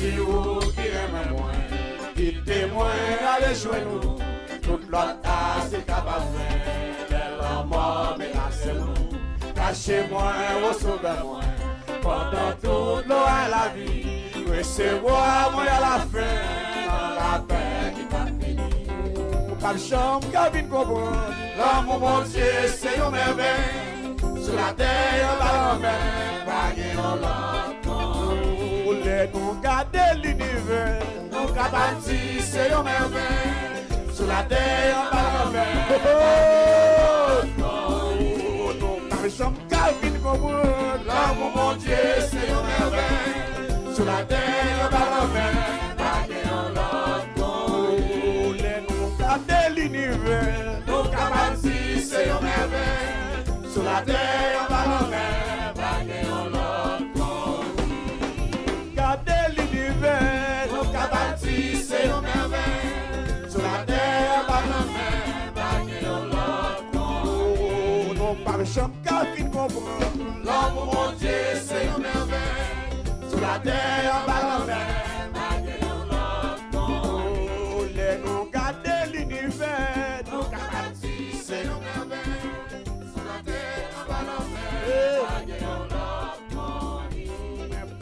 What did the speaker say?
si vous qui aimez moins, qui témoin, allez jouer nous. Toute l'autre c'est capable de la mort menacez-nous. Cachez-moi, sauvez-moi, pendant toute l'eau à la vie. Recevez-moi à la fin, dans la paix qui va finir. Pas de chambre, cabine comprendre. L'amour, mon Dieu, c'est une merveille. Sur la terre, par la mer, pas de l'autre. Nous garder l'univers. Nous gardons, c'est une merveille. Sur la terre, par la mer, pas de l'autre. Pas de chambre, cabine comprendre. L'amour, mon Dieu, c'est une merveille. Sur la terre, par la mer, pas de l'autre. Nous garder l'univers. Nous gardons, c'est une merveille. Sur la terre, par la mer, pas de l'autre. Garder l'univers. Nous gardons, c'est une merveille. Sur la terre, par la mer, pas de l'autre. Nous par champ, cabine comprendre. L'amour, mon Dieu, c'est une merveille. Sur la terre.